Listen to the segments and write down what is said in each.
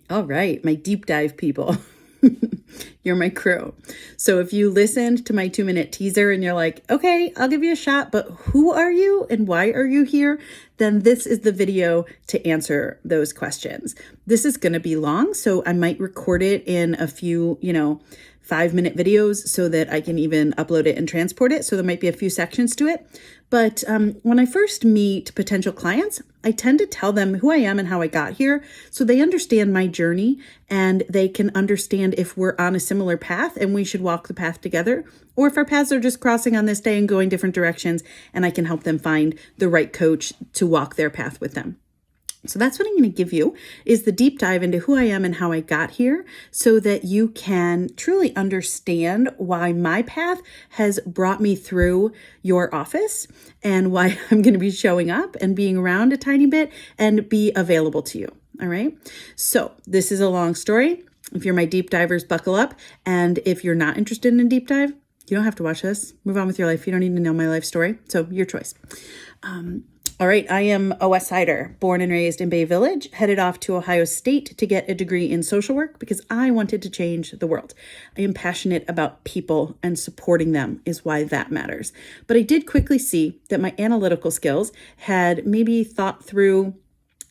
All right, my deep dive people. You're my crew. So if you listened to my 2-minute teaser and you're like, okay, I'll give you a shot, but who are you and why are you here? Then this is the video to answer those questions. This is going to be long, so I might record it in a few, 5-minute videos so that I can even upload it and transport it. So there might be a few sections to it. But when I first meet potential clients, I tend to tell them who I am and how I got here so they understand my journey and they can understand if we're on a similar path and we should walk the path together, or if our paths are just crossing on this day and going different directions, and I can help them find the right coach to walk their path with them. So that's what I'm going to give you, is the deep dive into who I am and how I got here so that you can truly understand why my path has brought me through your office and why I'm going to be showing up and being around a tiny bit and be available to you. All right. So this is a long story. If you're my deep divers, buckle up. And if you're not interested in a deep dive, you don't have to watch this. Move on with your life. You don't need to know my life story. So your choice. All right, I am a West Sider, born and raised in Bay Village, headed off to Ohio State to get a degree in social work because I wanted to change the world. I am passionate about people, and supporting them is why that matters. But I did quickly see that my analytical skills had maybe thought through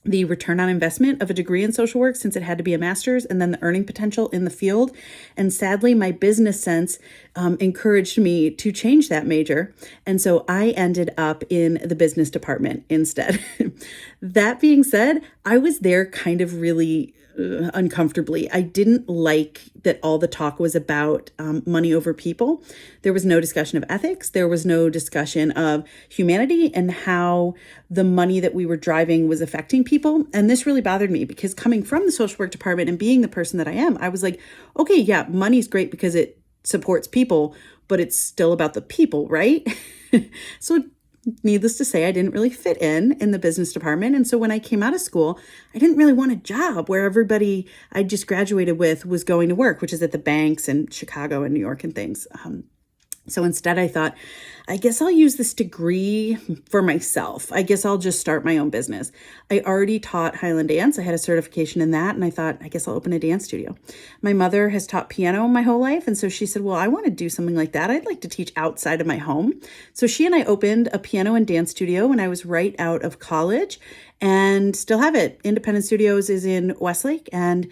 the return on investment of a degree in social work, since it had to be a master's, and then the earning potential in the field. And sadly, my business sense encouraged me to change that major. And so I ended up in the business department instead. That being said, I was there kind of really uncomfortably. I didn't like that all the talk was about money over people. There was no discussion of ethics. There was no discussion of humanity and how the money that we were driving was affecting people. And this really bothered me because coming from the social work department and being the person that I am, I was like, okay, yeah, money's great because it supports people, but it's still about the people, right? So needless to say, I didn't really fit in the business department. And so when I came out of school, I didn't really want a job where everybody I just graduated with was going to work, which is at the banks in Chicago and New York and things. So instead I thought, I guess I'll use this degree for myself. I guess I'll just start my own business. I already taught Highland dance. I had a certification in that. And I thought, I guess I'll open a dance studio. My mother has taught piano my whole life. And so she said, well, I want to do something like that. I'd like to teach outside of my home. So she and I opened a piano and dance studio when I was right out of college, and still have it. Independent Studios is in Westlake, and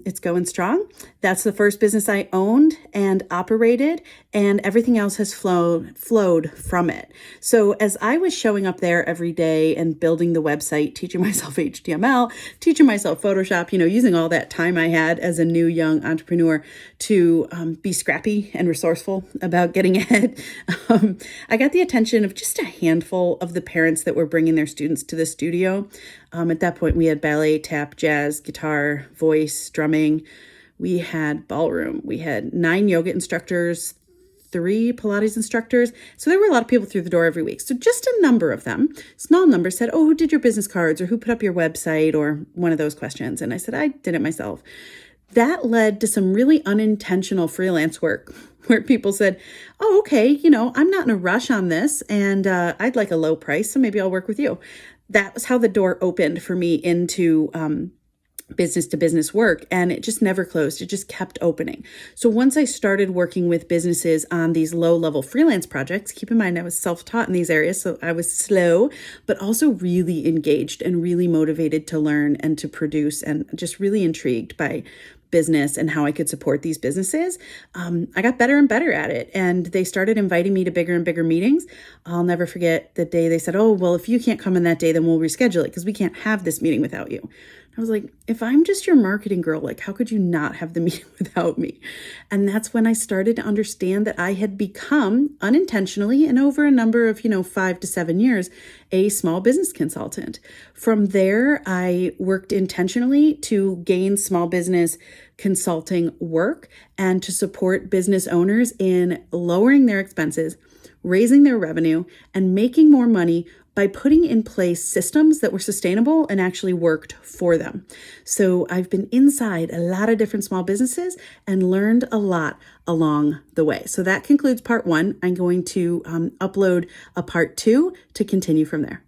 it's going strong. That's the first business I owned and operated, and everything else has flowed from it. So as I was showing up there every day and building the website, teaching myself HTML, teaching myself Photoshop, using all that time I had as a new young entrepreneur to be scrappy and resourceful about getting ahead, I got the attention of just a handful of the parents that were bringing their students to the studio. At that point, we had ballet, tap, jazz, guitar, voice, drumming. We had ballroom. We had 9 yoga instructors, 3 Pilates instructors. So there were a lot of people through the door every week. So just a number of them, small number, said, oh, who did your business cards, or who put up your website, or one of those questions. And I said, I did it myself. That led to some really unintentional freelance work where people said, oh, okay, I'm not in a rush on this, and I'd like a low price, so maybe I'll work with you. That was how the door opened for me into business to business work, and it just never closed. It just kept opening. So once I started working with businesses on these low-level freelance projects, keep in mind I was self-taught in these areas, so I was slow, but also really engaged and really motivated to learn and to produce, and just really intrigued by business and how I could support these businesses. I got better and better at it, and they started inviting me to bigger and bigger meetings. I'll never forget the day they said, oh, well, if you can't come in that day, then we'll reschedule it because we can't have this meeting without you. I was like, if I'm just your marketing girl, like, how could you not have the meeting without me? And that's when I started to understand that I had become unintentionally, and over a number of, 5 to 7 years, a small business consultant. From there, I worked intentionally to gain small business consulting work and to support business owners in lowering their expenses, raising their revenue, and making more money by putting in place systems that were sustainable and actually worked for them. So I've been inside a lot of different small businesses and learned a lot along the way. So that concludes part 1. I'm going to upload a part 2 to continue from there.